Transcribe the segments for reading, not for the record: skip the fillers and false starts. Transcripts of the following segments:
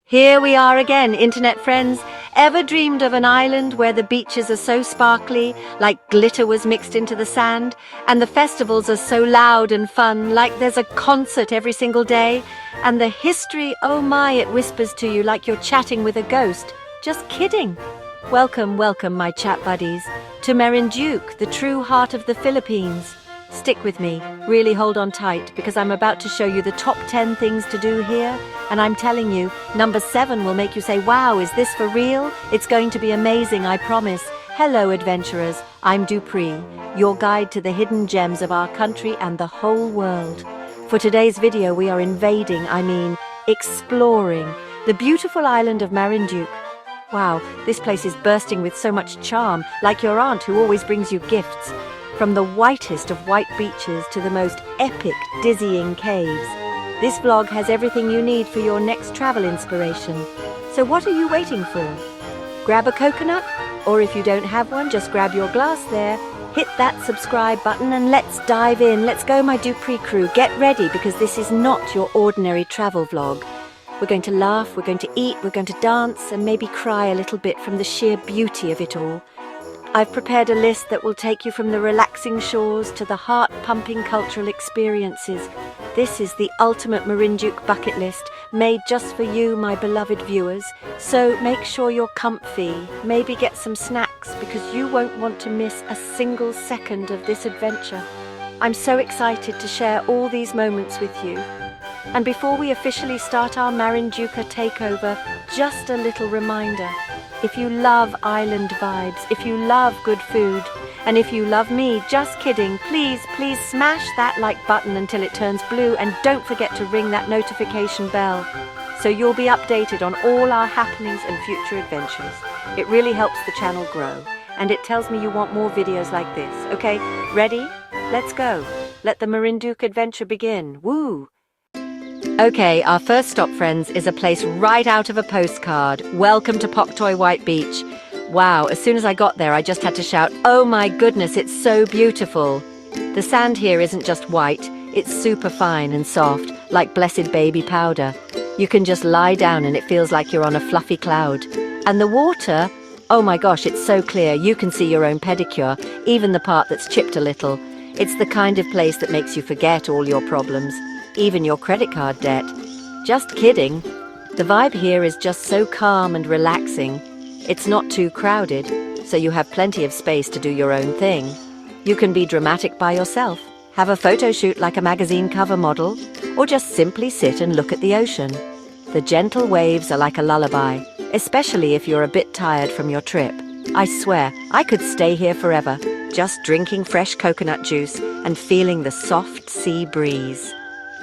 Here we are again, internet friends. Ever dreamed of an island where the beaches are so sparkly, like glitter was mixed into the sand, and the festivals are so loud and fun, like there's a concert every single day, and the history, oh my, it whispers to you like you're chatting with a ghost. Just kidding. Welcome, welcome, my chat buddies, to Marinduque, the true heart of the Philippines. Stick with me, really hold on tight, because I'm about to show you the top 10 things to do here, and I'm telling you, number 7 will make you say, wow, is this for real? It's going to be amazing, I promise. Hello, adventurers, I'm Dupree, your guide to the hidden gems of our country and the whole world. For today's video, we are exploring the beautiful island of Marinduque. Wow, this place is bursting with so much charm, like your aunt who always brings you gifts. From the whitest of white beaches to the most epic, dizzying caves. This vlog has everything you need for your next travel inspiration. So what are you waiting for? Grab a coconut, or if you don't have one, just grab your glass there, hit that subscribe button and let's dive in. Let's go, my Dupree crew. Get ready, because this is not your ordinary travel vlog. We're going to laugh, we're going to eat, we're going to dance, and maybe cry a little bit from the sheer beauty of it all. I've prepared a list that will take you from the relaxing shores to the heart-pumping cultural experiences. This is the ultimate Marinduque bucket list, made just for you, my beloved viewers. So make sure you're comfy, maybe get some snacks, because you won't want to miss a single second of this adventure. I'm so excited to share all these moments with you. And before we officially start our Marinduque takeover, just a little reminder. If you love island vibes, if you love good food, and if you love me, just kidding, please smash that like button until it turns blue, and don't forget to ring that notification bell so you'll be updated on all our happenings and future adventures. It really helps the channel grow, and it tells me you want more videos like this. Okay, ready? Let's go. Let the Marinduque adventure begin. Woo! Okay, our first stop, friends, is a place right out of a postcard. Welcome to Poctoy White Beach. Wow, as soon as I got there, I just had to shout, oh my goodness, it's so beautiful. The sand here isn't just white, it's super fine and soft, like blessed baby powder. You can just lie down and it feels like you're on a fluffy cloud. And the water, oh my gosh, it's so clear, you can see your own pedicure, even the part that's chipped a little. It's the kind of place that makes you forget all your problems. Even your credit card debt. Just kidding. The vibe here is just so calm and relaxing. It's not too crowded, so you have plenty of space to do your own thing. You can be dramatic by yourself, have a photo shoot like a magazine cover model, or just simply sit and look at the ocean. The gentle waves are like a lullaby, especially if you're a bit tired from your trip. I swear, I could stay here forever, just drinking fresh coconut juice and feeling the soft sea breeze.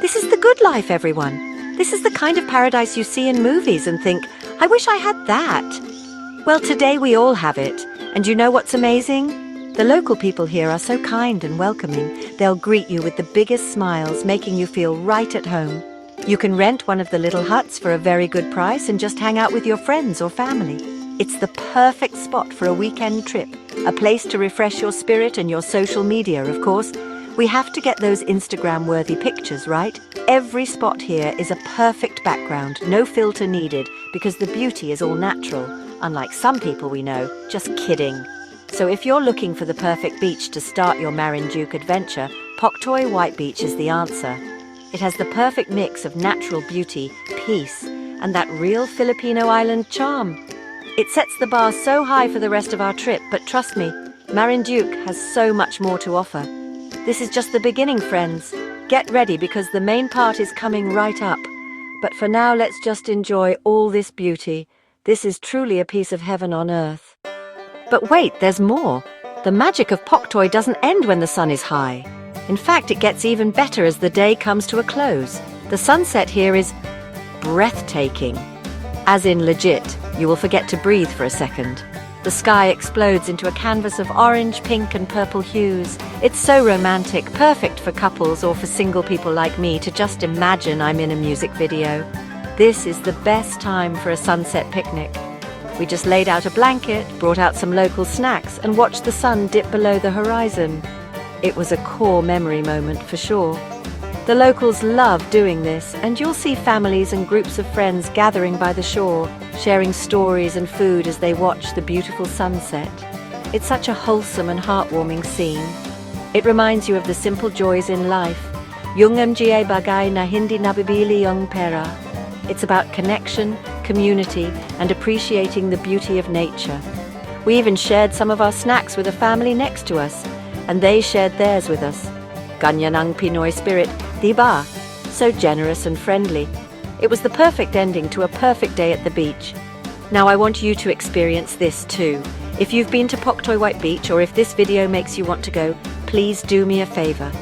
This is the good life, everyone. This is the kind of paradise you see in movies and think, I wish I had that. Well, today we all have it. And you know what's amazing? The local people here are so kind and welcoming. They'll greet you with the biggest smiles, making you feel right at home. You can rent one of the little huts for a very good price and just hang out with your friends or family. It's the perfect spot for a weekend trip, a place to refresh your spirit and your social media, of course. We have to get those Instagram-worthy pictures, right? Every spot here is a perfect background, no filter needed, because the beauty is all natural, unlike some people we know. Just kidding. So if you're looking for the perfect beach to start your Marinduque adventure, Poctoy White Beach is the answer. It has the perfect mix of natural beauty, peace, and that real Filipino island charm. It sets the bar so high for the rest of our trip, but trust me, Marinduque has so much more to offer. This is just the beginning, friends. Get ready, because the main part is coming right up. But for now, let's just enjoy all this beauty. This is truly a piece of heaven on earth. But wait, there's more. The magic of Poctoy doesn't end when the sun is high. In fact, it gets even better as the day comes to a close. The sunset here is breathtaking. As in legit, you will forget to breathe for a second. The sky explodes into a canvas of orange, pink and purple hues. It's so romantic, perfect for couples or for single people like me to just imagine I'm in a music video. This is the best time for a sunset picnic. We just laid out a blanket, brought out some local snacks and watched the sun dip below the horizon. It was a core memory moment for sure. The locals love doing this, and you'll see families and groups of friends gathering by the shore, sharing stories and food as they watch the beautiful sunset. It's such a wholesome and heartwarming scene. It reminds you of the simple joys in life. Yung mga bagay na hindi nabibili ang pera. It's about connection, community, and appreciating the beauty of nature. We even shared some of our snacks with a family next to us, and they shared theirs with us. Ganyan ang Pinoy spirit, di ba? So generous and friendly. It was the perfect ending to a perfect day at the beach. Now I want you to experience this too. If you've been to Poctoy White Beach, or if this video makes you want to go, please do me a favor.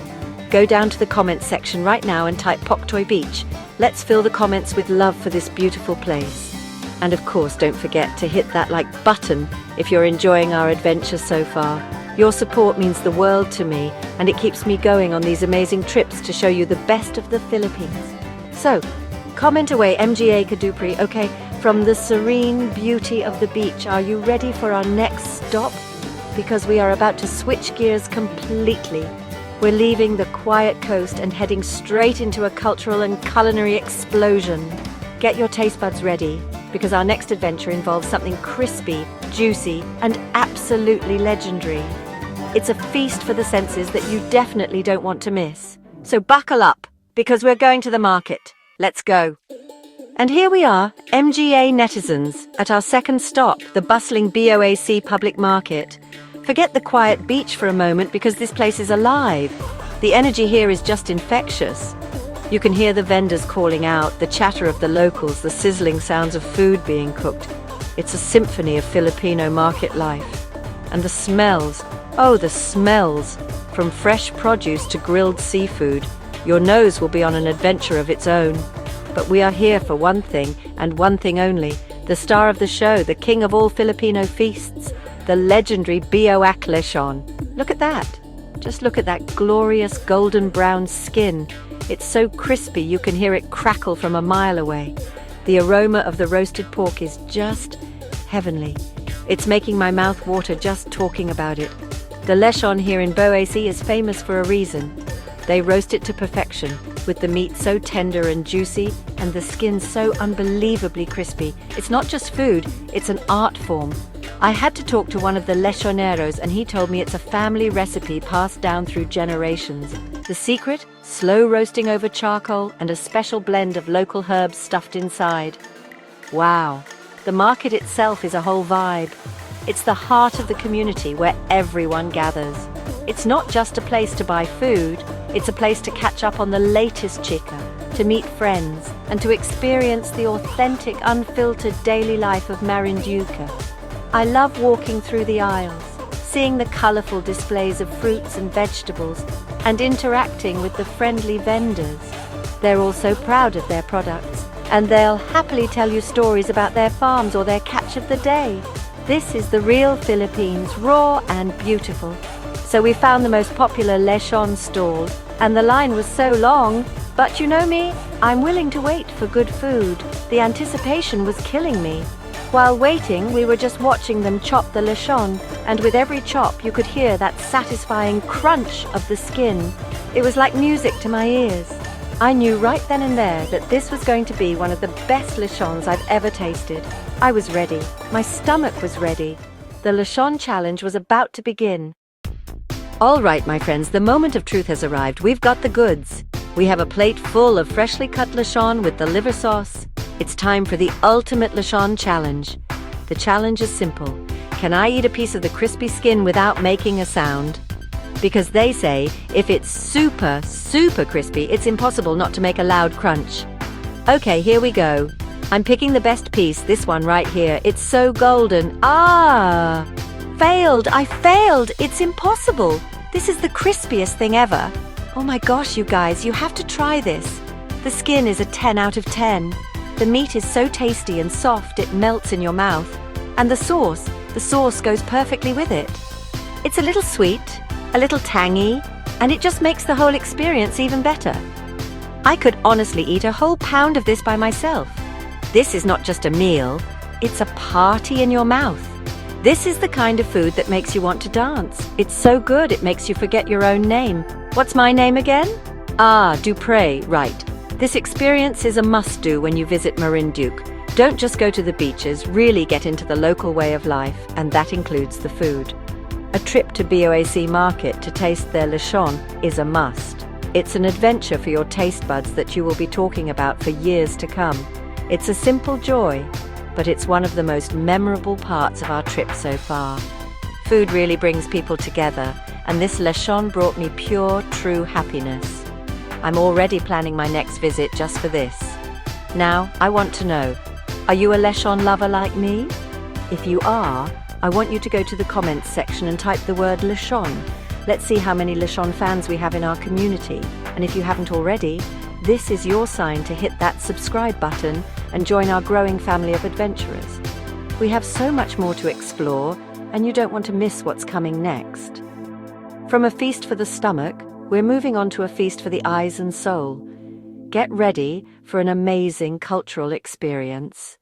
Go down to the comments section right now and type Poctoy Beach. Let's fill the comments with love for this beautiful place. And of course, don't forget to hit that like button if you're enjoying our adventure so far. Your support means the world to me, and it keeps me going on these amazing trips to show you the best of the Philippines. So, comment away MGA Kadupri, okay? From the serene beauty of the beach, are you ready for our next stop? Because we are about to switch gears completely. We're leaving the quiet coast and heading straight into a cultural and culinary explosion. Get your taste buds ready, because our next adventure involves something crispy, juicy, and absolutely legendary. It's a feast for the senses that you definitely don't want to miss. So buckle up, because we're going to the market. Let's go. And here we are, MGA netizens, at our second stop, the bustling Boac public market. Forget the quiet beach for a moment, because this place is alive. The energy here is just infectious. You can hear the vendors calling out, the chatter of the locals, the sizzling sounds of food being cooked. It's a symphony of Filipino market life. And the smells, oh the smells! From fresh produce to grilled seafood, your nose will be on an adventure of its own. But we are here for one thing, and one thing only, the star of the show, the king of all Filipino feasts, the legendary Boac Lechon. Look at that! Just look at that glorious golden brown skin. It's so crispy you can hear it crackle from a mile away. The aroma of the roasted pork is just heavenly. It's making my mouth water just talking about it. The Lechon here in Boac is famous for a reason. They roast it to perfection, with the meat so tender and juicy and the skin so unbelievably crispy. It's not just food, it's an art form. I had to talk to one of the lechoneros, and he told me it's a family recipe passed down through generations. The secret? Slow roasting over charcoal and a special blend of local herbs stuffed inside. Wow, the market itself is a whole vibe. It's the heart of the community where everyone gathers. It's not just a place to buy food, it's a place to catch up on the latest chica, to meet friends, and to experience the authentic, unfiltered daily life of Marinduque. I love walking through the aisles, seeing the colourful displays of fruits and vegetables, and interacting with the friendly vendors. They're all so proud of their products, and they'll happily tell you stories about their farms or their catch of the day. This is the real Philippines, raw and beautiful. So we found the most popular Lechon stall, and the line was so long, but you know me, I'm willing to wait for good food. The anticipation was killing me. While waiting, we were just watching them chop the Lechon, and with every chop you could hear that satisfying crunch of the skin. It was like music to my ears. I knew right then and there that this was going to be one of the best Lechons I've ever tasted. I was ready. My stomach was ready. The Lechon challenge was about to begin. All right, my friends, the moment of truth has arrived. We've got the goods. We have a plate full of freshly cut Lechon with the liver sauce. It's time for the ultimate Lechon challenge. The challenge is simple. Can I eat a piece of the crispy skin without making a sound? Because they say, if it's super, super crispy, it's impossible not to make a loud crunch. Okay, here we go. I'm picking the best piece, this one right here. It's so golden. Ah! Failed! I failed! It's impossible! This is the crispiest thing ever. Oh my gosh, you guys, you have to try this. The skin is a 10 out of 10. The meat is so tasty and soft it melts in your mouth. And the sauce goes perfectly with it. It's a little sweet, a little tangy, and it just makes the whole experience even better. I could honestly eat a whole pound of this by myself. This is not just a meal, it's a party in your mouth. This is the kind of food that makes you want to dance. It's so good it makes you forget your own name. What's my name again? Ah, Dupré, right. This experience is a must-do when you visit Marinduque. Don't just go to the beaches, really get into the local way of life, and that includes the food. A trip to Boac Market to taste their Lechon is a must. It's an adventure for your taste buds that you will be talking about for years to come. It's a simple joy, but it's one of the most memorable parts of our trip so far. Food really brings people together, and this Lechon brought me pure, true happiness. I'm already planning my next visit just for this. Now, I want to know, are you a Lechon lover like me? If you are, I want you to go to the comments section and type the word Lechon. Let's see how many Lechon fans we have in our community. And if you haven't already, this is your sign to hit that subscribe button and join our growing family of adventurers. We have so much more to explore, and you don't want to miss what's coming next. From a feast for the stomach, we're moving on to a feast for the eyes and soul. Get ready for an amazing cultural experience.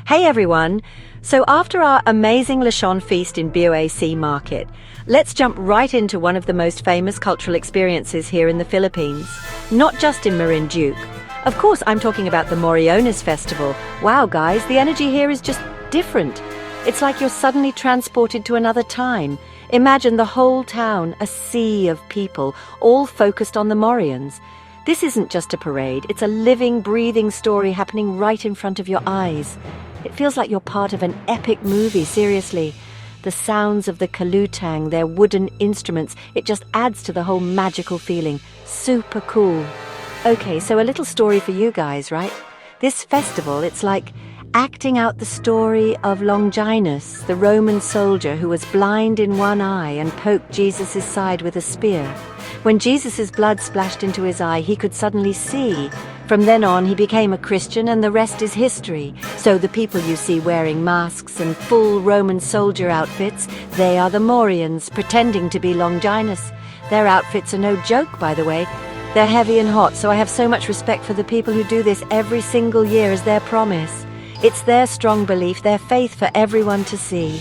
Hey everyone! So after our amazing Lechon feast in Boac Market, let's jump right into one of the most famous cultural experiences here in the Philippines. Not just in Marinduque. Of course, I'm talking about the Moriones Festival. Wow, guys, the energy here is just different. It's like you're suddenly transported to another time. Imagine the whole town, a sea of people, all focused on the Moriones. This isn't just a parade, it's a living, breathing story happening right in front of your eyes. It feels like you're part of an epic movie, seriously. The sounds of the kalutang, their wooden instruments, it just adds to the whole magical feeling. Super cool. Okay, so a little story for you guys, right? This festival, it's like acting out the story of Longinus, the Roman soldier who was blind in one eye and poked Jesus' side with a spear. When Jesus' blood splashed into his eye, he could suddenly see. From then on, he became a Christian, and the rest is history. So the people you see wearing masks and full Roman soldier outfits, they are the Moriones, pretending to be Longinus. Their outfits are no joke, by the way. They're heavy and hot, so I have so much respect for the people who do this every single year as their promise. It's their strong belief, their faith for everyone to see.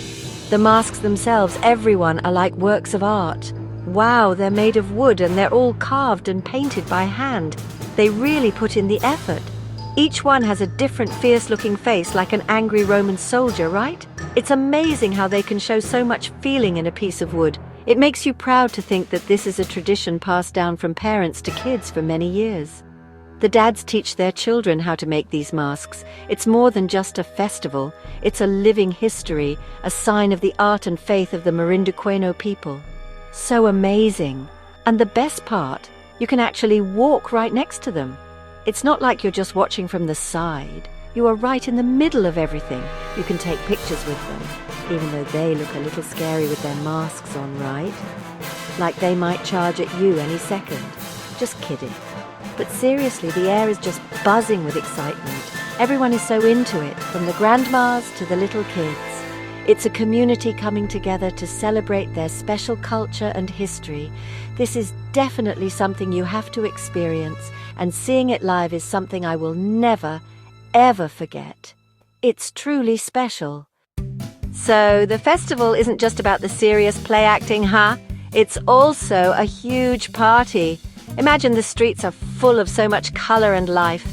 The masks themselves, everyone, are like works of art. Wow, they're made of wood and they're all carved and painted by hand. They really put in the effort. Each one has a different fierce-looking face like an angry Roman soldier, right? It's amazing how they can show so much feeling in a piece of wood. It makes you proud to think that this is a tradition passed down from parents to kids for many years. The dads teach their children how to make these masks. It's more than just a festival. It's a living history, a sign of the art and faith of the Marinduqueño people. So amazing. And the best part, you can actually walk right next to them. It's not like you're just watching from the side. You are right in the middle of everything. You can take pictures with them, even though they look a little scary with their masks on, right? Like they might charge at you any second. Just kidding. But seriously, the air is just buzzing with excitement. Everyone is so into it, from the grandmas to the little kids. It's a community coming together to celebrate their special culture and history. This is definitely something you have to experience, and seeing it live is something I will never, ever forget. It's truly special. So, the festival isn't just about the serious play acting, huh? It's also a huge party. Imagine the streets are full of so much color and life.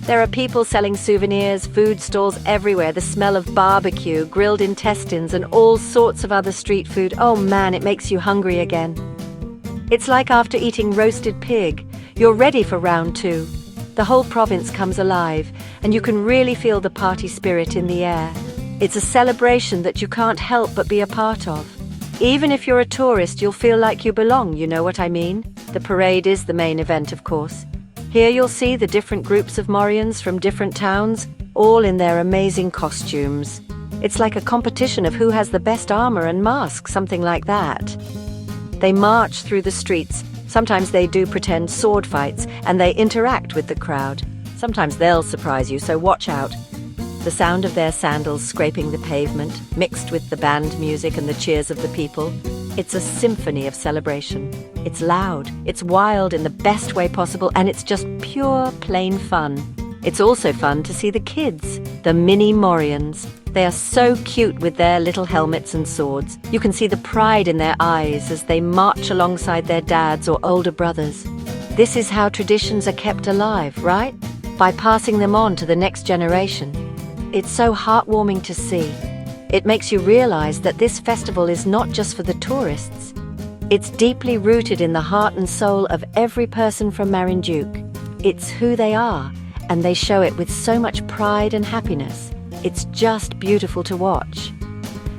There are people selling souvenirs, food stalls everywhere, the smell of barbecue, grilled intestines, and all sorts of other street food. Oh man, it makes you hungry again. It's like after eating roasted pig. You're ready for round 2. The whole province comes alive, and you can really feel the party spirit in the air. It's a celebration that you can't help but be a part of. Even if you're a tourist, you'll feel like you belong, you know what I mean? The parade is the main event, of course. Here you'll see the different groups of Moriones from different towns, all in their amazing costumes. It's like a competition of who has the best armor and mask, something like that. They march through the streets. Sometimes they do pretend sword fights, and they interact with the crowd. Sometimes they'll surprise you, so watch out. The sound of their sandals scraping the pavement, mixed with the band music and the cheers of the people. It's a symphony of celebration. It's loud, it's wild in the best way possible, and it's just pure, plain fun. It's also fun to see the kids, the mini Moriones. They are so cute with their little helmets and swords. You can see the pride in their eyes as they march alongside their dads or older brothers. This is how traditions are kept alive, right? By passing them on to the next generation. It's so heartwarming to see. It makes you realize that this festival is not just for the tourists. It's deeply rooted in the heart and soul of every person from Marinduque. It's who they are, and they show it with so much pride and happiness. It's just beautiful to watch.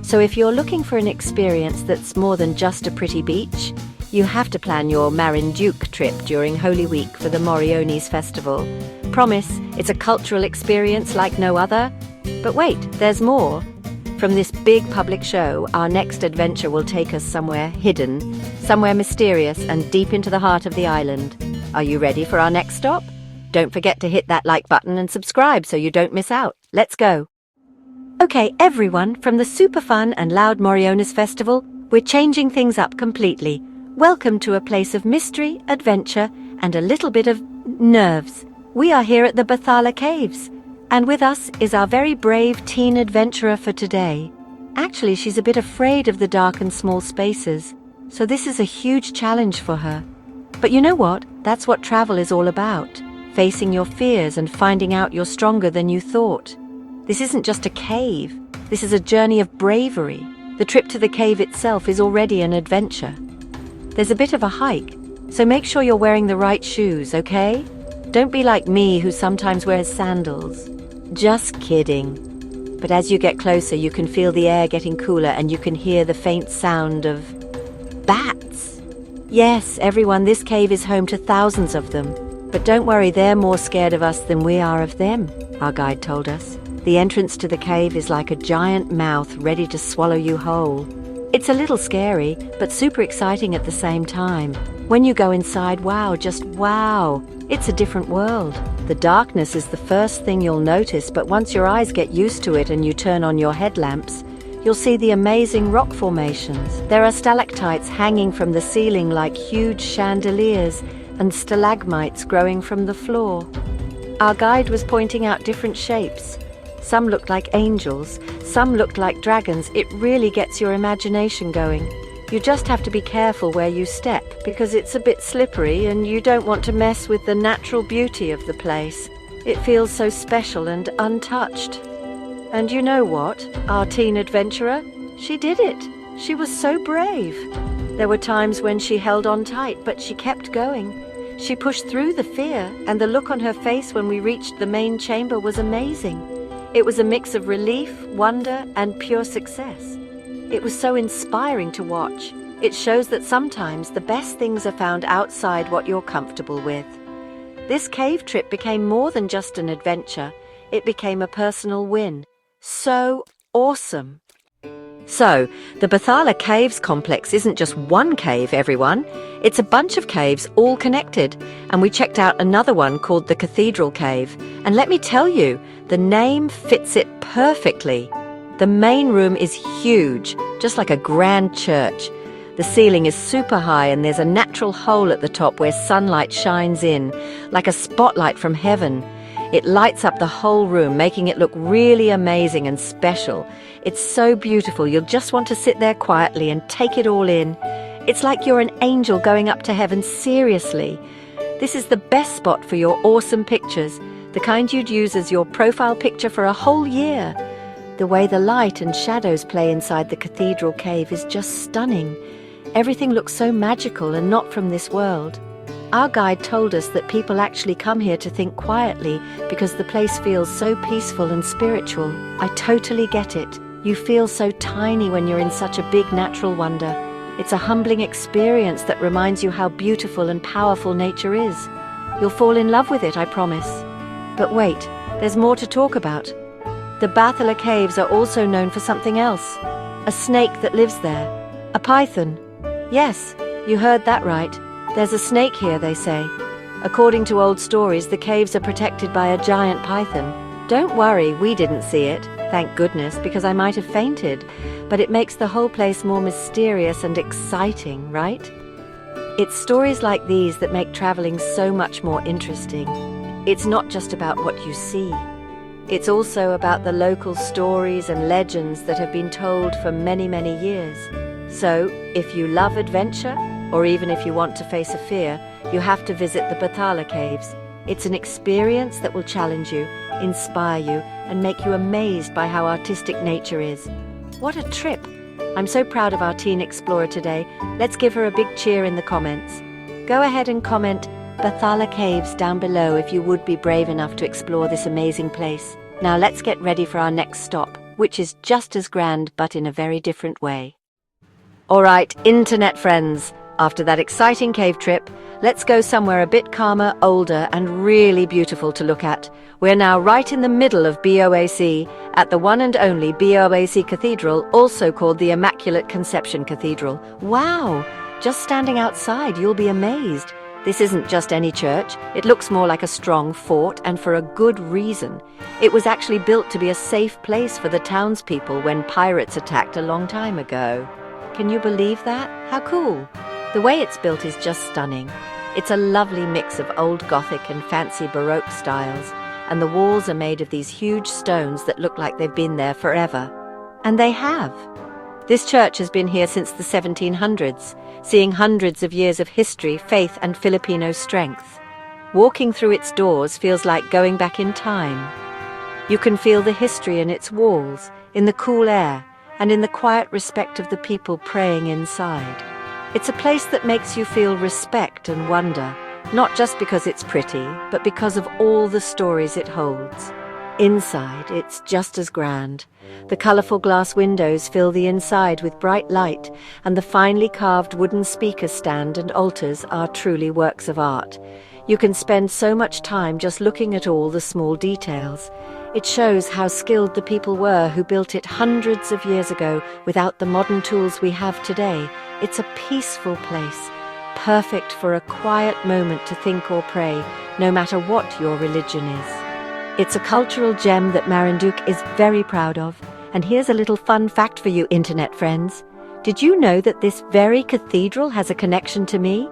So if you're looking for an experience that's more than just a pretty beach, you have to plan your Marinduque trip during Holy Week for the Moriones Festival. Promise, it's a cultural experience like no other. But wait, there's more. From this big public show, our next adventure will take us somewhere hidden, somewhere mysterious and deep into the heart of the island. Are you ready for our next stop? Don't forget to hit that like button and subscribe so you don't miss out. Let's go. Okay, everyone, from the super fun and loud Moriones Festival, we're changing things up completely. Welcome to a place of mystery, adventure, and a little bit of nerves. We are here at the Bathala Caves, and with us is our very brave teen adventurer for today. Actually, she's a bit afraid of the dark and small spaces, so this is a huge challenge for her. But you know what? That's what travel is all about. Facing your fears and finding out you're stronger than you thought. This isn't just a cave. This is a journey of bravery. The trip to the cave itself is already an adventure. There's a bit of a hike, so make sure you're wearing the right shoes, okay? Don't be like me, who sometimes wears sandals. Just kidding. But as you get closer, you can feel the air getting cooler and you can hear the faint sound of bats. Yes, everyone, this cave is home to thousands of them. But don't worry, they're more scared of us than we are of them, our guide told us. The entrance to the cave is like a giant mouth ready to swallow you whole. It's a little scary, but super exciting at the same time. When you go inside, wow, just wow, it's a different world. The darkness is the first thing you'll notice, but once your eyes get used to it and you turn on your headlamps, you'll see the amazing rock formations. There are stalactites hanging from the ceiling like huge chandeliers and stalagmites growing from the floor. Our guide was pointing out different shapes. Some looked like angels, some looked like dragons. It really gets your imagination going. You just have to be careful where you step, because it's a bit slippery and you don't want to mess with the natural beauty of the place. It feels so special and untouched. And you know what? Our teen adventurer, she did it. She was so brave. There were times when she held on tight, but she kept going. She pushed through the fear, and the look on her face when we reached the main chamber was amazing. It was a mix of relief, wonder, and pure success. It was so inspiring to watch. It shows that sometimes the best things are found outside what you're comfortable with. This cave trip became more than just an adventure. It became a personal win. So awesome! So, the Bathala Caves complex isn't just one cave, everyone. It's a bunch of caves all connected, and we checked out another one called the Cathedral Cave. And let me tell you, the name fits it perfectly. The main room is huge, just like a grand church. The ceiling is super high and there's a natural hole at the top where sunlight shines in, like a spotlight from heaven. It lights up the whole room, making it look really amazing and special. It's so beautiful, you'll just want to sit there quietly and take it all in. It's like you're an angel going up to heaven, seriously. This is the best spot for your awesome pictures, the kind you'd use as your profile picture for a whole year. The way the light and shadows play inside the cathedral cave is just stunning. Everything looks so magical and not from this world. Our guide told us that people actually come here to think quietly because the place feels so peaceful and spiritual. I totally get it. You feel so tiny when you're in such a big natural wonder. It's a humbling experience that reminds you how beautiful and powerful nature is. You'll fall in love with it, I promise. But wait, there's more to talk about. The Bathala Caves are also known for something else. A snake that lives there. A python. Yes, you heard that right. There's a snake here, they say. According to old stories, the caves are protected by a giant python. Don't worry, we didn't see it, thank goodness, because I might have fainted. But it makes the whole place more mysterious and exciting, right? It's stories like these that make traveling so much more interesting. It's not just about what you see. It's also about the local stories and legends that have been told for many, many years. So, if you love adventure, or even if you want to face a fear, you have to visit the Bathala Caves. It's an experience that will challenge you, inspire you, and make you amazed by how artistic nature is. What a trip! I'm so proud of our teen explorer today. Let's give her a big cheer in the comments. Go ahead and comment Bathala Caves down below if you would be brave enough to explore this amazing place. Now let's get ready for our next stop, which is just as grand but in a very different way. Alright, internet friends, after that exciting cave trip, let's go somewhere a bit calmer, older, and really beautiful to look at. We're now right in the middle of Boac, at the one and only Boac Cathedral, also called the Immaculate Conception Cathedral. Wow! Just standing outside, you'll be amazed. This isn't just any church. It looks more like a strong fort, and for a good reason. It was actually built to be a safe place for the townspeople when pirates attacked a long time ago. Can you believe that? How cool! The way it's built is just stunning. It's a lovely mix of old Gothic and fancy Baroque styles, and the walls are made of these huge stones that look like they've been there forever. And they have. This church has been here since the 1700s, seeing hundreds of years of history, faith, and Filipino strength. Walking through its doors feels like going back in time. You can feel the history in its walls, in the cool air, and in the quiet respect of the people praying inside. It's a place that makes you feel respect and wonder, not just because it's pretty, but because of all the stories it holds. Inside, it's just as grand. The colourful glass windows fill the inside with bright light, and the finely carved wooden speaker stand and altars are truly works of art. You can spend so much time just looking at all the small details. It shows how skilled the people were who built it hundreds of years ago without the modern tools we have today. It's a peaceful place, perfect for a quiet moment to think or pray, no matter what your religion is. It's a cultural gem that Marinduque is very proud of. And here's a little fun fact for you, internet friends. Did you know that this very cathedral has a connection to me?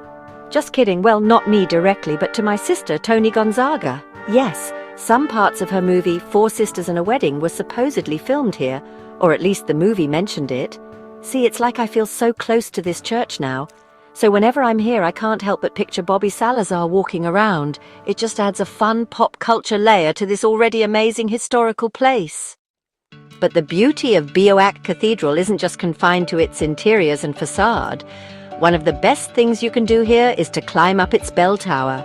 Just kidding, well, not me directly, but to my sister, Tony Gonzaga. Yes, some parts of her movie Four Sisters and a Wedding were supposedly filmed here, or at least the movie mentioned it. See, it's like I feel so close to this church now. So whenever I'm here, I can't help but picture Bobby Salazar walking around. It just adds a fun pop culture layer to this already amazing historical place. But the beauty of Boac Cathedral isn't just confined to its interiors and facade. One of the best things you can do here is to climb up its bell tower.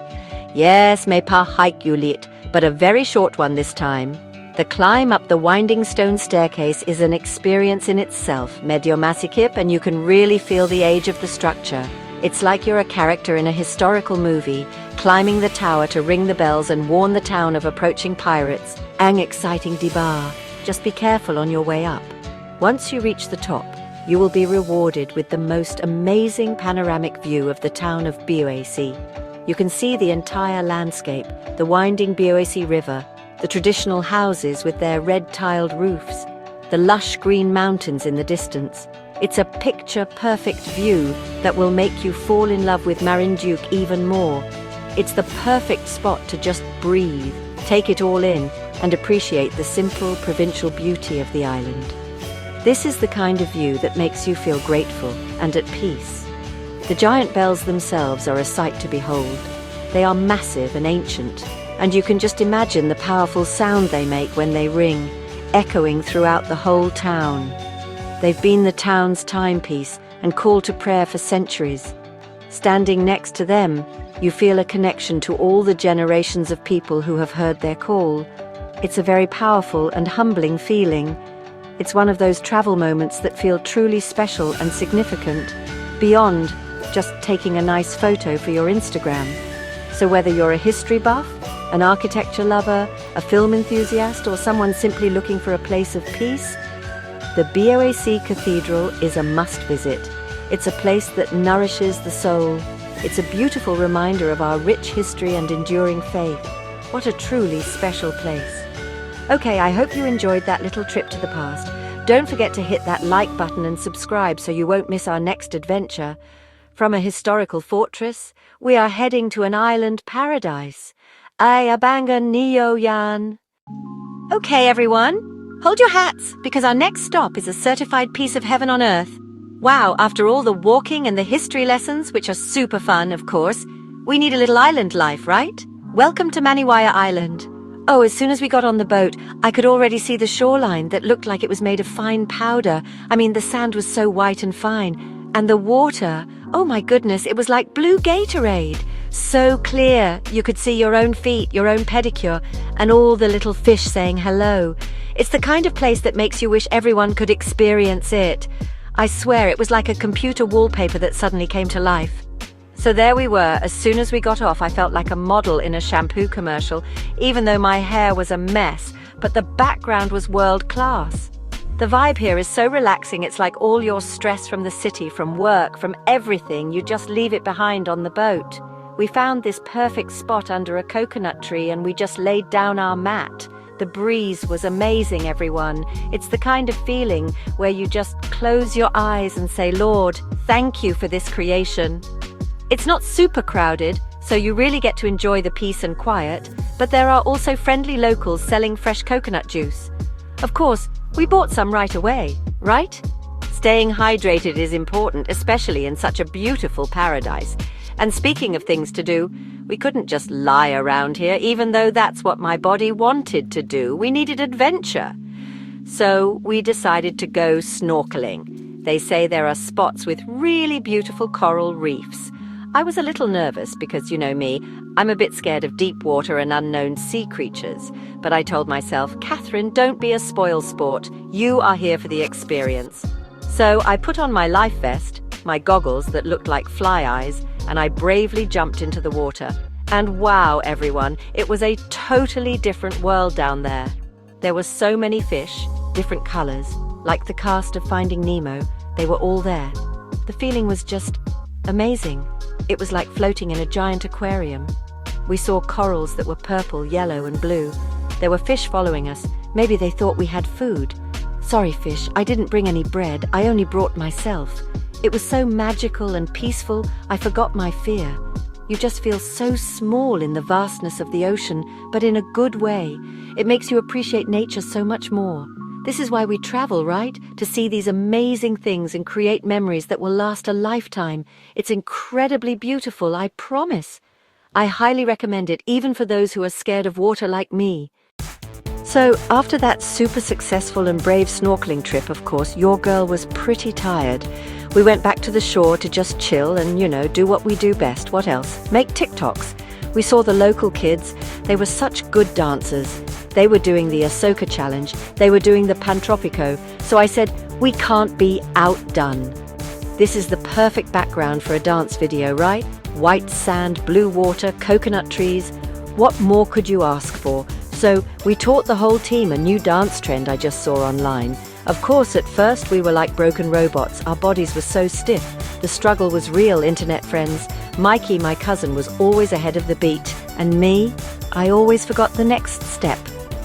Yes, may pa hike you lit, but a very short one this time. The climb up the winding stone staircase is an experience in itself, medyo masikip, and you can really feel the age of the structure. It's like you're a character in a historical movie, climbing the tower to ring the bells and warn the town of approaching pirates. Ang exciting diba. Just be careful on your way up. Once you reach the top, you will be rewarded with the most amazing panoramic view of the town of Boac. You can see the entire landscape, the winding Boac River, the traditional houses with their red-tiled roofs, the lush green mountains in the distance. It's a picture-perfect view that will make you fall in love with Marinduque even more. It's the perfect spot to just breathe, take it all in, and appreciate the simple provincial beauty of the island. This is the kind of view that makes you feel grateful and at peace. The giant bells themselves are a sight to behold. They are massive and ancient, and you can just imagine the powerful sound they make when they ring, echoing throughout the whole town. They've been the town's timepiece and call to prayer for centuries. Standing next to them, you feel a connection to all the generations of people who have heard their call. It's a very powerful and humbling feeling. It's one of those travel moments that feel truly special and significant, beyond just taking a nice photo for your Instagram. So whether you're a history buff, an architecture lover, a film enthusiast, or someone simply looking for a place of peace, the Boac Cathedral is a must-visit. It's a place that nourishes the soul. It's a beautiful reminder of our rich history and enduring faith. What a truly special place. Okay, I hope you enjoyed that little trip to the past. Don't forget to hit that like button and subscribe so you won't miss our next adventure. From a historical fortress, we are heading to an island paradise. Ay abangan niyo yan. Okay, everyone, hold your hats, because our next stop is a certified piece of heaven on earth. Wow, after all the walking and the history lessons, which are super fun, of course, We need a little island life, right? Welcome to Maniwaya Island. Oh, as soon as we got on the boat, I could already see the shoreline that looked like it was made of fine powder. I mean, the sand was so white and fine. And the water, oh my goodness, it was like blue Gatorade. So clear, you could see your own feet, your own pedicure, and all the little fish saying hello. It's the kind of place that makes you wish everyone could experience it. I swear it was like a computer wallpaper that suddenly came to life. So there we were. As soon as we got off, I felt like a model in a shampoo commercial, even though my hair was a mess, but the background was world class. The vibe here is so relaxing, it's like all your stress from the city, from work, from everything, you just leave it behind on the boat. We found this perfect spot under a coconut tree and we just laid down our mat. The breeze was amazing, everyone. It's the kind of feeling where you just close your eyes and say, Lord, thank you for this creation. It's not super crowded, so you really get to enjoy the peace and quiet, but there are also friendly locals selling fresh coconut juice. Of course, we bought some right away, right? Staying hydrated is important, especially in such a beautiful paradise. And speaking of things to do, we couldn't just lie around here, even though that's what my body wanted to do. We needed adventure. So we decided to go snorkeling. They say there are spots with really beautiful coral reefs. I was a little nervous because, you know me, I'm a bit scared of deep water and unknown sea creatures. But I told myself, Catherine, don't be a spoilsport. You are here for the experience. So I put on my life vest, my goggles that looked like fly eyes, and I bravely jumped into the water. And wow, everyone, it was a totally different world down there. There were so many fish, different colors, like the cast of Finding Nemo. They were all there. The feeling was just amazing. It was like floating in a giant aquarium. We saw corals that were purple, yellow, and blue. There were fish following us. Maybe they thought we had food. Sorry, fish, I didn't bring any bread. I only brought myself. It was so magical and peaceful, I forgot my fear. You just feel so small in the vastness of the ocean, but in a good way. It makes you appreciate nature so much more. This is why we travel, right? To see these amazing things and create memories that will last a lifetime. It's incredibly beautiful, I promise. I highly recommend it, even for those who are scared of water like me. So, after that super successful and brave snorkeling trip, of course, your girl was pretty tired. We went back to the shore to just chill and, do what we do best. What else? Make TikToks. We saw the local kids. They were such good dancers. They were doing the Ahsoka challenge. They were doing the Pantropico. So I said, we can't be outdone. This is the perfect background for a dance video, right? White sand, blue water, coconut trees. What more could you ask for? So we taught the whole team a new dance trend I just saw online. Of course, at first we were like broken robots. Our bodies were so stiff. The struggle was real, internet friends. Mikey, my cousin, was always ahead of the beat. And me, I always forgot the next step.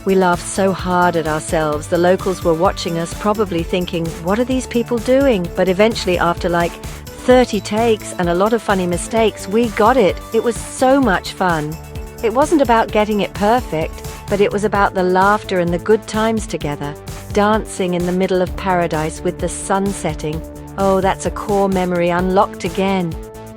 We laughed so hard at ourselves. The locals were watching us, probably thinking, what are these people doing? But eventually, after like 30 takes and a lot of funny mistakes, we got it. It was so much fun. It wasn't about getting it perfect, but it was about the laughter and the good times together. Dancing in the middle of paradise with the sun setting. Oh, that's a core memory unlocked again.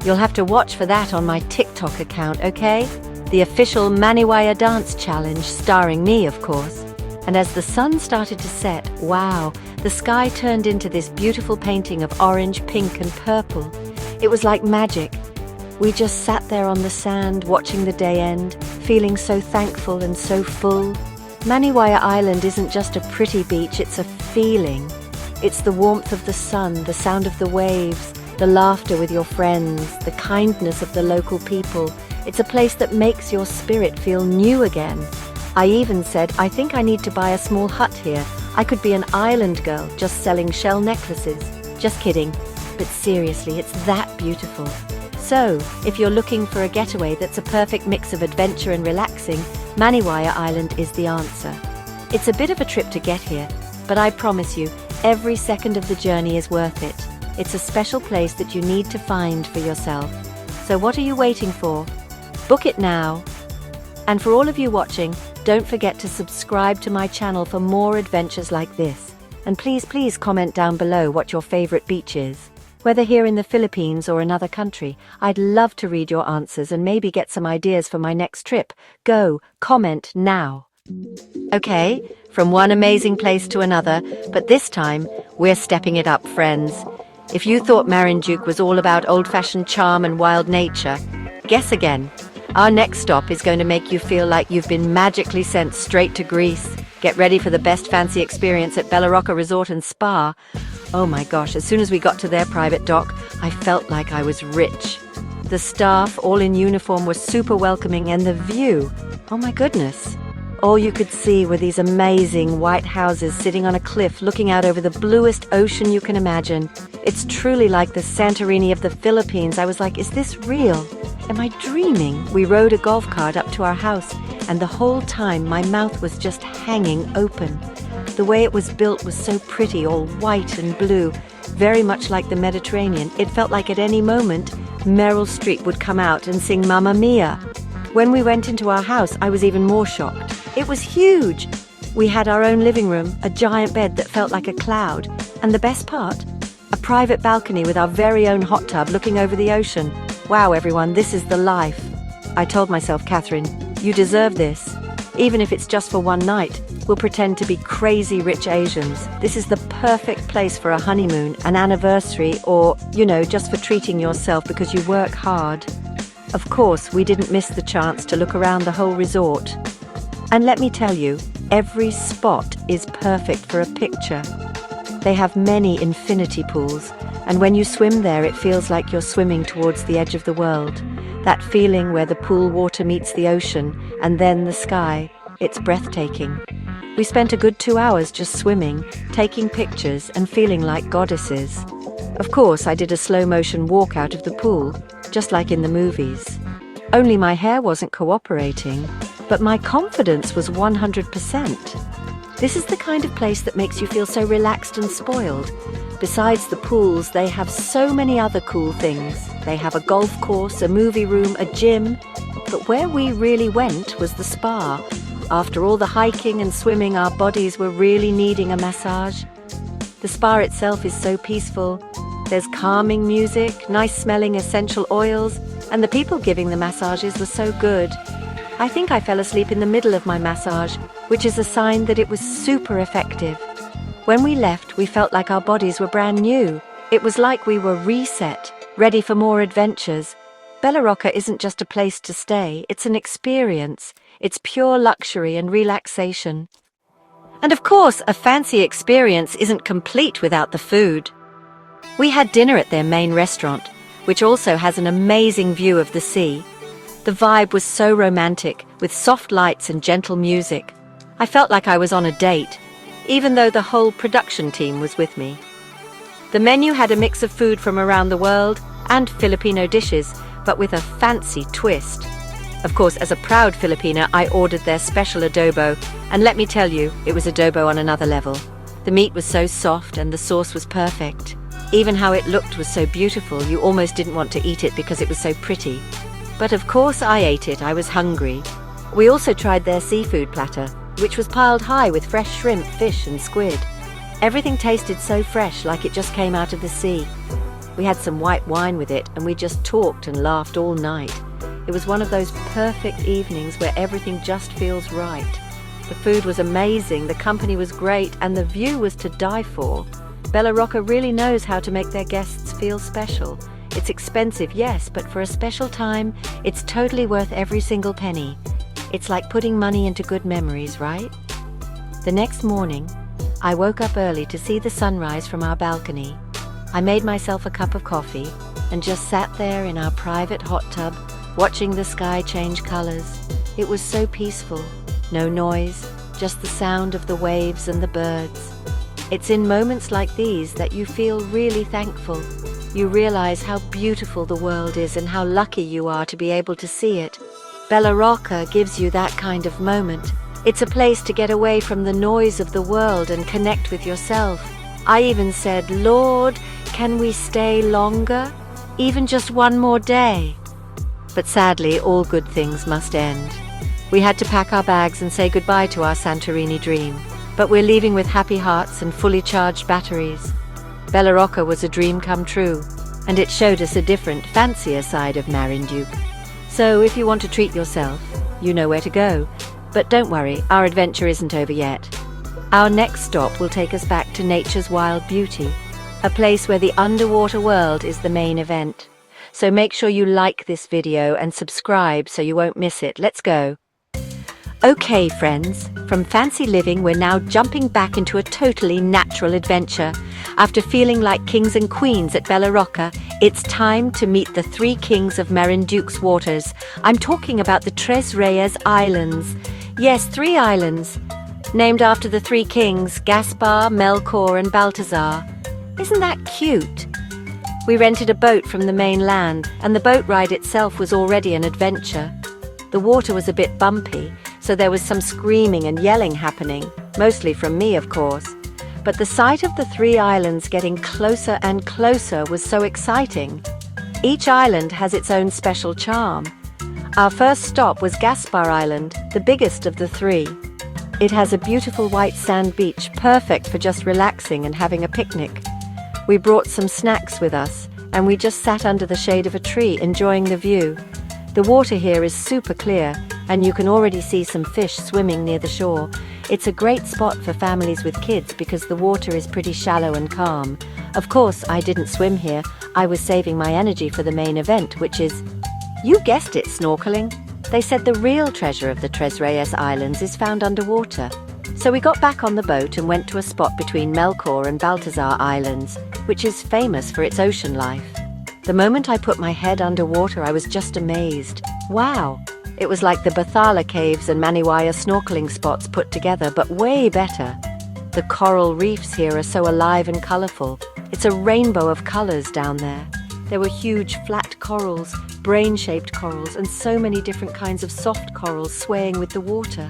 You'll have to watch for that on my TikTok account, okay? The official Maniwaya Dance Challenge, starring me, of course. And as the sun started to set, wow, the sky turned into this beautiful painting of orange, pink, and purple. It was like magic. We just sat there on the sand, watching the day end, feeling so thankful and so full. Maniwaya Island isn't just a pretty beach, it's a feeling. It's the warmth of the sun, the sound of the waves, the laughter with your friends, the kindness of the local people. It's a place that makes your spirit feel new again. I even said, I think I need to buy a small hut here. I could be an island girl just selling shell necklaces. Just kidding. But seriously, it's that beautiful. So, if you're looking for a getaway that's a perfect mix of adventure and relaxing, Maniwaya Island is the answer. It's a bit of a trip to get here, but I promise you, every second of the journey is worth it. It's a special place that you need to find for yourself. So what are you waiting for? Book it now. And for all of you watching, don't forget to subscribe to my channel for more adventures like this. And please comment down below what your favorite beach is. Whether here in the Philippines or another country, I'd love to read your answers and maybe get some ideas for my next trip. Go, comment now. Okay, from one amazing place to another, but this time, we're stepping it up, friends. If you thought Marinduque was all about old-fashioned charm and wild nature, guess again. Our next stop is going to make you feel like you've been magically sent straight to Greece. Get ready for the best fancy experience at Bathala Resort and Spa. Oh my gosh, as soon as we got to their private dock, I felt like I was rich. The staff, all in uniform, were super welcoming, and the view, oh my goodness. All you could see were these amazing white houses sitting on a cliff looking out over the bluest ocean you can imagine. It's truly like the Santorini of the Philippines. I was like, is this real? Am I dreaming? We rode a golf cart up to our house, and the whole time my mouth was just hanging open. The way it was built was so pretty, all white and blue, very much like the Mediterranean. It felt like at any moment, Meryl Streep would come out and sing Mamma Mia. When we went into our house, I was even more shocked. It was huge. We had our own living room, a giant bed that felt like a cloud, and the best part, a private balcony with our very own hot tub looking over the ocean. Wow, everyone, this is the life. I told myself, Catherine, you deserve this. Even if it's just for one night, we'll pretend to be crazy rich Asians. This is the perfect place for a honeymoon, an anniversary, or, just for treating yourself because you work hard. Of course, we didn't miss the chance to look around the whole resort. And let me tell you, every spot is perfect for a picture. They have many infinity pools, and when you swim there, it feels like you're swimming towards the edge of the world. That feeling where the pool water meets the ocean, and then the sky, it's breathtaking. We spent a good 2 hours just swimming, taking pictures, and feeling like goddesses. Of course, I did a slow-motion walk out of the pool, just like in the movies. Only my hair wasn't cooperating, but my confidence was 100%. This is the kind of place that makes you feel so relaxed and spoiled. Besides the pools, they have so many other cool things. They have a golf course, a movie room, a gym. But where we really went was the spa. After all the hiking and swimming, our bodies were really needing a massage. The spa itself is so peaceful. There's calming music, nice-smelling essential oils, and the people giving the massages were so good. I think I fell asleep in the middle of my massage, which is a sign that it was super effective. When we left, we felt like our bodies were brand new. It was like we were reset, ready for more adventures. Bathala isn't just a place to stay, it's an experience. It's pure luxury and relaxation. And of course, a fancy experience isn't complete without the food. We had dinner at their main restaurant, which also has an amazing view of the sea. The vibe was so romantic, with soft lights and gentle music. I felt like I was on a date, even though the whole production team was with me. The menu had a mix of food from around the world and Filipino dishes, but with a fancy twist. Of course, as a proud Filipina, I ordered their special adobo, and let me tell you, it was adobo on another level. The meat was so soft and the sauce was perfect. Even how it looked was so beautiful, you almost didn't want to eat it because it was so pretty. But of course I ate it, I was hungry. We also tried their seafood platter, which was piled high with fresh shrimp, fish and squid. Everything tasted so fresh, like it just came out of the sea. We had some white wine with it, and we just talked and laughed all night. It was one of those perfect evenings where everything just feels right. The food was amazing, the company was great, and the view was to die for. Bathala really knows how to make their guests feel special. It's expensive, yes, but for a special time, it's totally worth every single penny. It's like putting money into good memories, right? The next morning, I woke up early to see the sunrise from our balcony. I made myself a cup of coffee and just sat there in our private hot tub, watching the sky change colors. It was so peaceful. No noise, just the sound of the waves and the birds. It's in moments like these that you feel really thankful. You realize how beautiful the world is and how lucky you are to be able to see it. Bathala gives you that kind of moment. It's a place to get away from the noise of the world and connect with yourself. I even said, Lord, can we stay longer? Even just one more day? But sadly, all good things must end. We had to pack our bags and say goodbye to our Santorini dream. But we're leaving with happy hearts and fully charged batteries. Bathala was a dream come true. and it showed us a different, fancier side of Marinduque. So if you want to treat yourself, you know where to go. But don't worry, our adventure isn't over yet. Our next stop will take us back to nature's wild beauty, a place where the underwater world is the main event. So make sure you like this video and subscribe so you won't miss it. Let's go. Okay, friends, from fancy living, we're now jumping back into a totally natural adventure. After feeling like kings and queens at Bella Rocca, it's time to meet the three kings of Marinduque's waters. I'm talking about the Tres Reyes Islands. Yes, 3 islands, named after the 3 kings, Gaspar, Melchor, and Balthazar. Isn't that cute? We rented a boat from the mainland, and the boat ride itself was already an adventure. The water was a bit bumpy, so there was some screaming and yelling happening, mostly from me, of course. But the sight of the 3 islands getting closer and closer was so exciting. Each island has its own special charm. Our first stop was Gaspar Island, the biggest of the 3. It has a beautiful white sand beach, perfect for just relaxing and having a picnic. We brought some snacks with us, and we just sat under the shade of a tree enjoying the view. The water here is super clear, and you can already see some fish swimming near the shore. It's a great spot for families with kids because the water is pretty shallow and calm. Of course, I didn't swim here. I was saving my energy for the main event, which is, you guessed it, snorkeling. They said the real treasure of the Tres Reyes Islands is found underwater. So we got back on the boat and went to a spot between Melchor and Balthazar Islands, which is famous for its ocean life. The moment I put my head underwater, I was just amazed. Wow! It was like the Bathala Caves and Maniwaya snorkeling spots put together, but way better. The coral reefs here are so alive and colourful. It's a rainbow of colours down there. There were huge flat corals, brain-shaped corals, and so many different kinds of soft corals swaying with the water.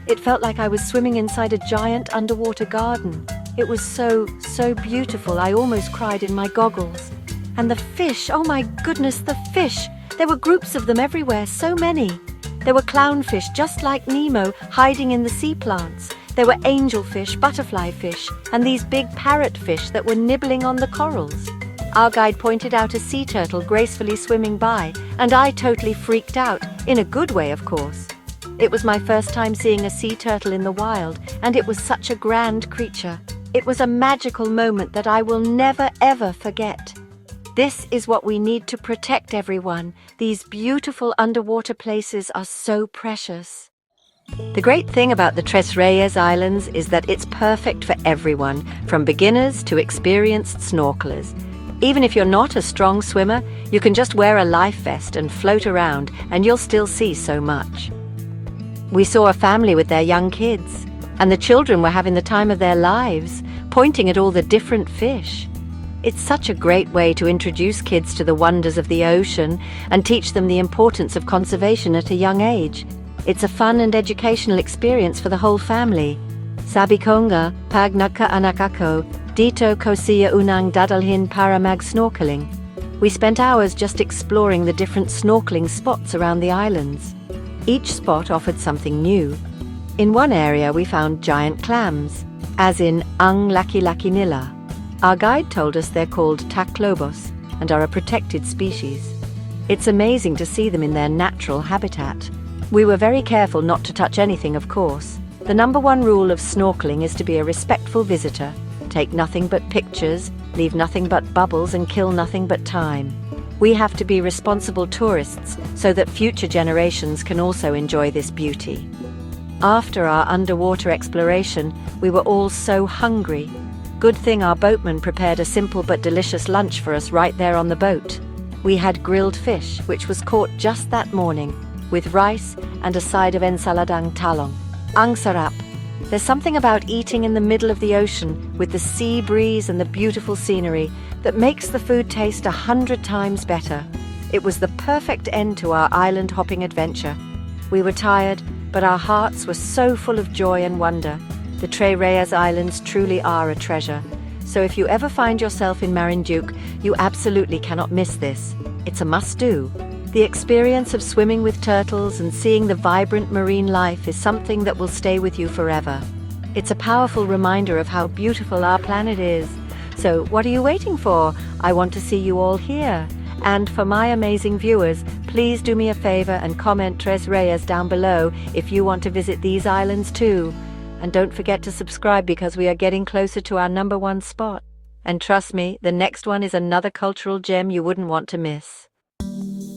It felt like I was swimming inside a giant underwater garden. It was so beautiful, I almost cried in my goggles. And the fish, oh my goodness, the fish! There were groups of them everywhere, so many. There were clownfish, just like Nemo, hiding in the sea plants. There were angelfish, butterfly fish, and these big parrotfish that were nibbling on the corals. Our guide pointed out a sea turtle gracefully swimming by, and I totally freaked out, in a good way, of course. It was my first time seeing a sea turtle in the wild, and it was such a grand creature. It was a magical moment that I will never ever forget. This is what we need to protect, everyone. These beautiful underwater places are so precious. The great thing about the Tres Reyes Islands is that it's perfect for everyone, from beginners to experienced snorkelers. Even if you're not a strong swimmer, you can just wear a life vest and float around, and you'll still see so much. We saw a family with their young kids, and the children were having the time of their lives, pointing at all the different fish. It's such a great way to introduce kids to the wonders of the ocean and teach them the importance of conservation at a young age. It's a fun and educational experience for the whole family. Sabi ko nga, pag nagkaanak ako, dito ko siya unang dadalhin para mag-snorkeling. We spent hours just exploring the different snorkeling spots around the islands. Each spot offered something new. In one area we found giant clams, as in ang laki-laki nila. Our guide told us they're called taclobos and are a protected species. It's amazing to see them in their natural habitat. We were very careful not to touch anything, of course. The #1 rule of snorkeling is to be a respectful visitor. Take nothing but pictures, leave nothing but bubbles, and kill nothing but time. We have to be responsible tourists so that future generations can also enjoy this beauty. After our underwater exploration, we were all so hungry. Good thing our boatman prepared a simple but delicious lunch for us right there on the boat. We had grilled fish, which was caught just that morning, with rice and a side of ensaladang talong. Ang sarap. There's something about eating in the middle of the ocean with the sea breeze and the beautiful scenery that makes the food taste 100 times better. It was the perfect end to our island hopping adventure. We were tired, but our hearts were so full of joy and wonder. The Tres Reyes Islands truly are a treasure. So if you ever find yourself in Marinduque, you absolutely cannot miss this. It's a must-do. The experience of swimming with turtles and seeing the vibrant marine life is something that will stay with you forever. It's a powerful reminder of how beautiful our planet is. So what are you waiting for? I want to see you all here. And for my amazing viewers, please do me a favor and comment Tres Reyes down below if you want to visit these islands too. And don't forget to subscribe because we are getting closer to our #1 spot. And trust me, the next one is another cultural gem you wouldn't want to miss.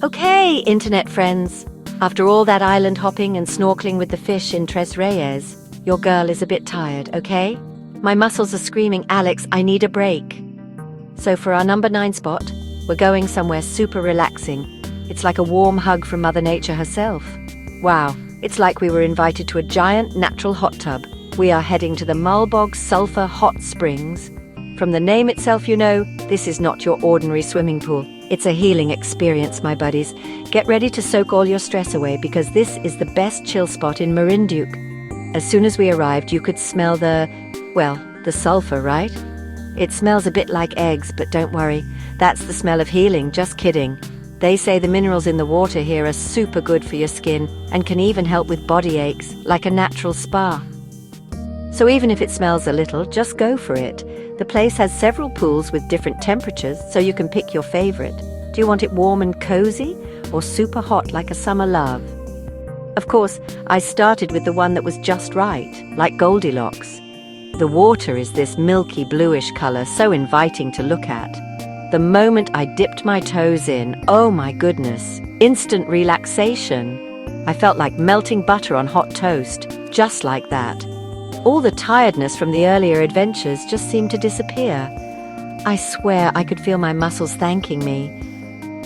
Okay, internet friends. After all that island hopping and snorkeling with the fish in Tres Reyes, your girl is a bit tired, okay? My muscles are screaming, Alex, I need a break. So for our #9 spot, we're going somewhere super relaxing. It's like a warm hug from Mother Nature herself. Wow, it's like we were invited to a giant natural hot tub. We are heading to the Malindig Sulphur Hot Springs. From the name itself, you know, this is not your ordinary swimming pool. It's a healing experience, my buddies. Get ready to soak all your stress away because this is the best chill spot in Marinduque. As soon as we arrived, you could smell the sulphur, right? It smells a bit like eggs, but don't worry. That's the smell of healing, just kidding. They say the minerals in the water here are super good for your skin and can even help with body aches, like a natural spa. So even if it smells a little, just go for it. The place has several pools with different temperatures, so you can pick your favorite. Do you want it warm and cozy, or super hot like a summer love? Of course, I started with the one that was just right, like Goldilocks. The water is this milky bluish color, so inviting to look at. The moment I dipped my toes in, oh my goodness, instant relaxation. I felt like melting butter on hot toast, just like that. All the tiredness from the earlier adventures just seemed to disappear. I swear I could feel my muscles thanking me.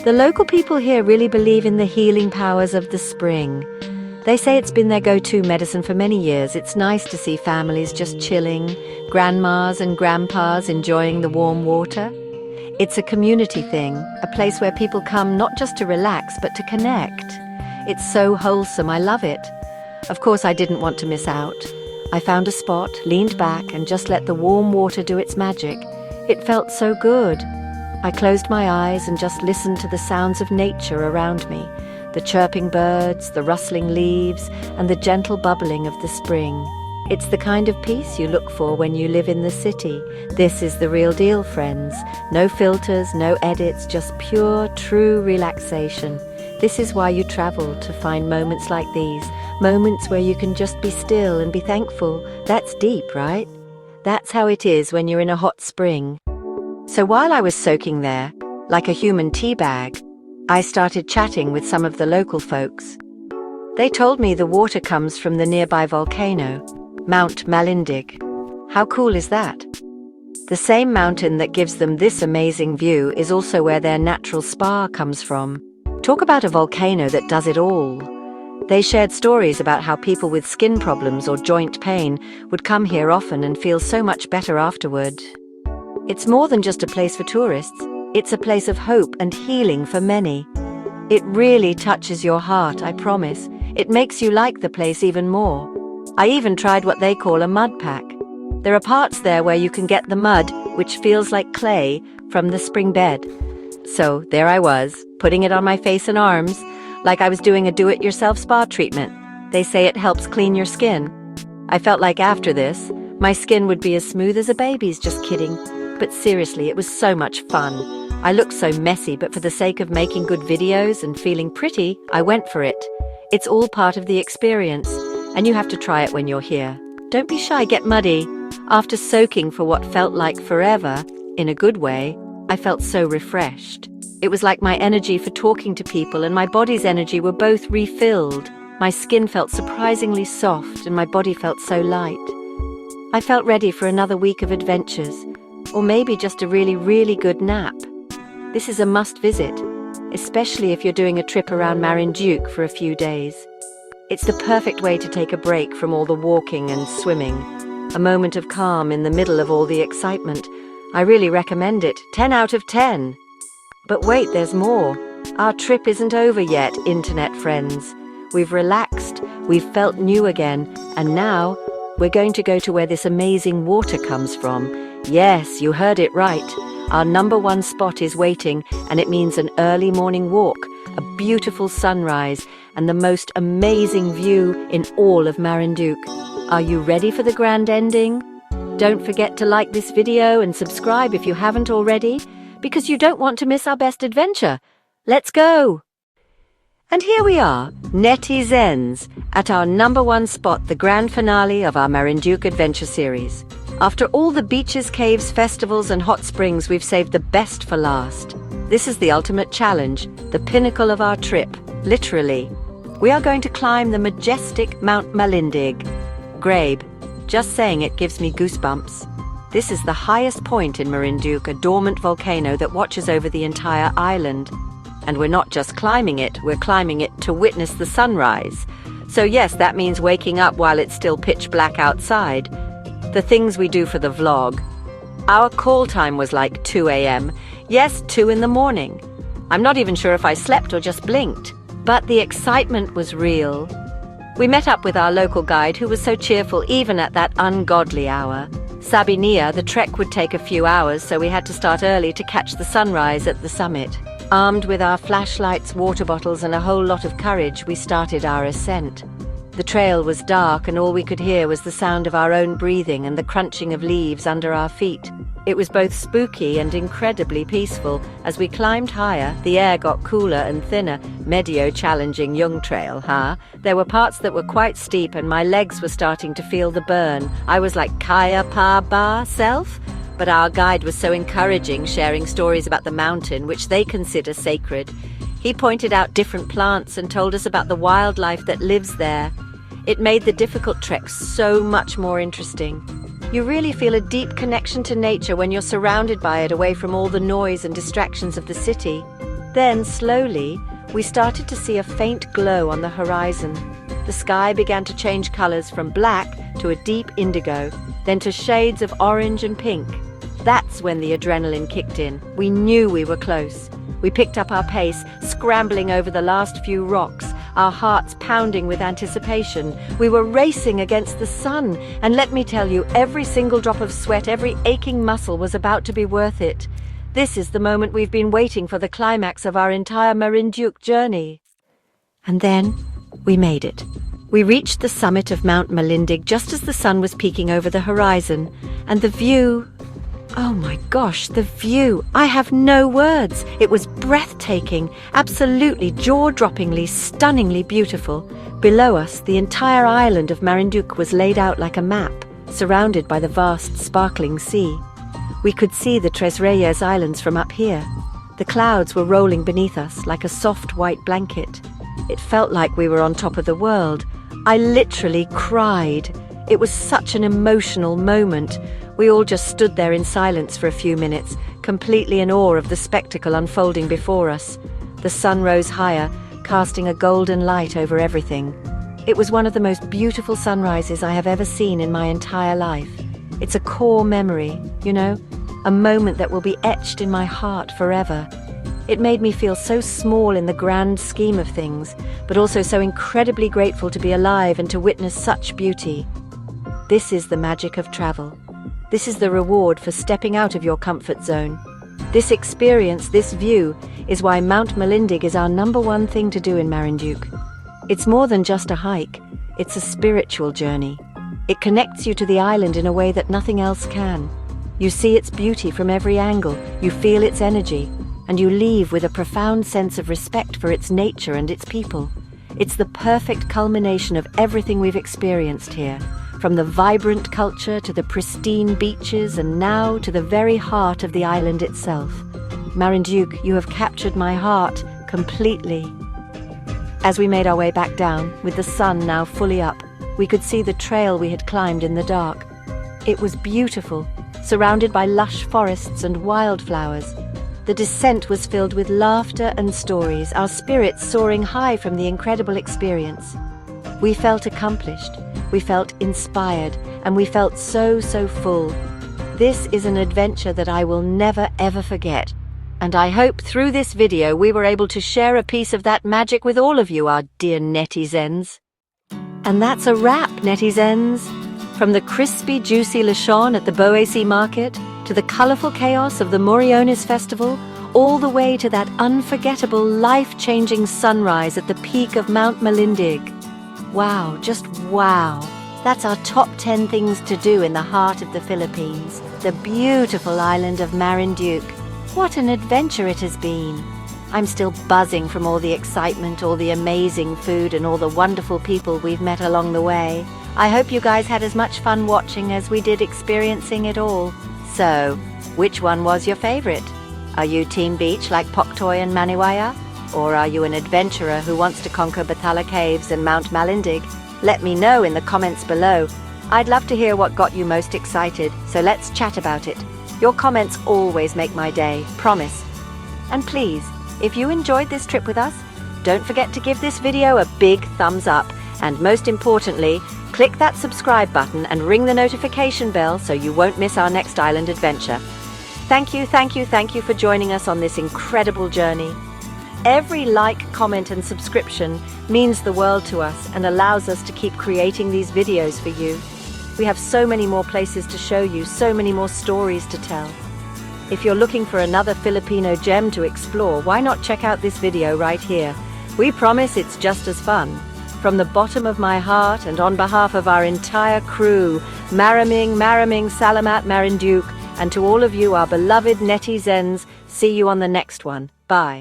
The local people here really believe in the healing powers of the spring. They say it's been their go-to medicine for many years. It's nice to see families just chilling, grandmas and grandpas enjoying the warm water. It's a community thing, a place where people come not just to relax, but to connect. It's so wholesome, I love it. Of course, I didn't want to miss out. I found a spot, leaned back, and just let the warm water do its magic. It felt so good. I closed my eyes and just listened to the sounds of nature around me. The chirping birds, the rustling leaves, and the gentle bubbling of the spring. It's the kind of peace you look for when you live in the city. This is the real deal, friends. No filters, no edits, just pure, true relaxation. This is why you travel, to find moments like these. Moments where you can just be still and be thankful. That's deep, right? That's how it is when you're in a hot spring. So while I was soaking there, like a human tea bag, I started chatting with some of the local folks. They told me the water comes from the nearby volcano, Mount Malindig. How cool is that? The same mountain that gives them this amazing view is also where their natural spa comes from. Talk about a volcano that does it all. They shared stories about how people with skin problems or joint pain would come here often and feel so much better afterward. It's more than just a place for tourists. It's a place of hope and healing for many. It really touches your heart, I promise. It makes you like the place even more. I even tried what they call a mud pack. There are parts there where you can get the mud, which feels like clay, from the spring bed. So there I was, putting it on my face and arms, like I was doing a do-it-yourself spa treatment. They say it helps clean your skin. I felt like after this, my skin would be as smooth as a baby's, just kidding. But seriously, it was so much fun. I looked so messy, but for the sake of making good videos and feeling pretty, I went for it. It's all part of the experience, and you have to try it when you're here. Don't be shy, get muddy. After soaking for what felt like forever, in a good way, I felt so refreshed. It was like my energy for talking to people and my body's energy were both refilled. My skin felt surprisingly soft and my body felt so light. I felt ready for another week of adventures, or maybe just a really, really good nap. This is a must visit, especially if you're doing a trip around Marinduque for a few days. It's the perfect way to take a break from all the walking and swimming. A moment of calm in the middle of all the excitement. I really recommend it. 10 out of 10. But wait, there's more. Our trip isn't over yet, internet friends. We've relaxed, we've felt new again, and now we're going to go to where this amazing water comes from. Yes, you heard it right. Our #1 spot is waiting, and it means an early morning walk, a beautiful sunrise, and the most amazing view in all of Marinduque. Are you ready for the grand ending? Don't forget to like this video and subscribe if you haven't already, because you don't want to miss our best adventure. Let's go! And here we are, netizens, at our #1 spot, the grand finale of our Marinduque adventure series. After all the beaches, caves, festivals and hot springs, we've saved the best for last. This is the ultimate challenge, the pinnacle of our trip, literally. We are going to climb the majestic Mount Malindig. Grabe, just saying it gives me goosebumps. This is the highest point in Marinduque, a dormant volcano that watches over the entire island. And we're not just climbing it, we're climbing it to witness the sunrise. So yes, that means waking up while it's still pitch black outside. The things we do for the vlog. Our call time was like 2 a.m. Yes, 2 in the morning. I'm not even sure if I slept or just blinked. But the excitement was real. We met up with our local guide who was so cheerful even at that ungodly hour. Sabinia, the trek would take a few hours, so we had to start early to catch the sunrise at the summit. Armed with our flashlights, water bottles and a whole lot of courage, we started our ascent. The trail was dark and all we could hear was the sound of our own breathing and the crunching of leaves under our feet. It was both spooky and incredibly peaceful. As we climbed higher, the air got cooler and thinner. Medio challenging young trail, huh? There were parts that were quite steep and my legs were starting to feel the burn. I was like Kaya Pa Ba self. But our guide was so encouraging, sharing stories about the mountain, which they consider sacred. He pointed out different plants and told us about the wildlife that lives there. It made the difficult trek so much more interesting. You really feel a deep connection to nature when you're surrounded by it, away from all the noise and distractions of the city. Then, slowly, we started to see a faint glow on the horizon. The sky began to change colors from black to a deep indigo, then to shades of orange and pink. That's when the adrenaline kicked in. We knew we were close. We picked up our pace, scrambling over the last few rocks, our hearts pounding with anticipation. We were racing against the sun, and let me tell you, every single drop of sweat, every aching muscle was about to be worth it. This is the moment we've been waiting for, the climax of our entire Marinduque journey. And then we made it. We reached the summit of Mount Malindig just as the sun was peeking over the horizon, and the view... Oh my gosh, the view! I have no words. It was breathtaking, absolutely jaw-droppingly, stunningly beautiful. Below us, the entire island of Marinduque was laid out like a map, surrounded by the vast, sparkling sea. We could see the Tres Reyes Islands from up here. The clouds were rolling beneath us like a soft white blanket. It felt like we were on top of the world. I literally cried. It was such an emotional moment. We all just stood there in silence for a few minutes, completely in awe of the spectacle unfolding before us. The sun rose higher, casting a golden light over everything. It was one of the most beautiful sunrises I have ever seen in my entire life. It's a core memory, you know, a moment that will be etched in my heart forever. It made me feel so small in the grand scheme of things, but also so incredibly grateful to be alive and to witness such beauty. This is the magic of travel. This is the reward for stepping out of your comfort zone. This experience, this view, is why Mount Malindig is our #1 thing to do in Marinduque. It's more than just a hike, it's a spiritual journey. It connects you to the island in a way that nothing else can. You see its beauty from every angle, you feel its energy, and you leave with a profound sense of respect for its nature and its people. It's the perfect culmination of everything we've experienced here. From the vibrant culture to the pristine beaches and now to the very heart of the island itself. Marinduque, you have captured my heart completely. As we made our way back down, with the sun now fully up, we could see the trail we had climbed in the dark. It was beautiful, surrounded by lush forests and wildflowers. The descent was filled with laughter and stories, our spirits soaring high from the incredible experience. We felt accomplished. We felt inspired, and we felt so full. This is an adventure that I will never ever forget, and I hope through this video we were able to share a piece of that magic with all of you, our dear netizens. And that's a wrap, netizens. From the crispy, juicy Lechon at the Boac Market, to the colourful chaos of the Moriones Festival, all the way to that unforgettable, life-changing sunrise at the peak of Mount Malindig. Wow, just wow. That's our top 10 things to do in the heart of the Philippines, the beautiful island of Marinduque. What an adventure it has been. I'm still buzzing from all the excitement, all the amazing food, and all the wonderful people we've met along the way. I hope you guys had as much fun watching as we did experiencing it all. So, which one was your favorite? Are you Team Beach like Poctoy and Maniwaya? Or are you an adventurer who wants to conquer Bathala Caves and Mount Malindig? Let me know in the comments below. I'd love to hear what got you most excited, so let's chat about it. Your comments always make my day, promise. And please, if you enjoyed this trip with us, don't forget to give this video a big thumbs up. And most importantly, click that subscribe button and ring the notification bell so you won't miss our next island adventure. Thank you for joining us on this incredible journey. Every like, comment and subscription means the world to us and allows us to keep creating these videos for you. We have so many more places to show you, so many more stories to tell. If you're looking for another Filipino gem to explore, why not check out this video right here? We promise it's just as fun. From the bottom of my heart and on behalf of our entire crew, Maraming, Salamat, Marinduque, and to all of you, our beloved netizens, see you on the next one. Bye.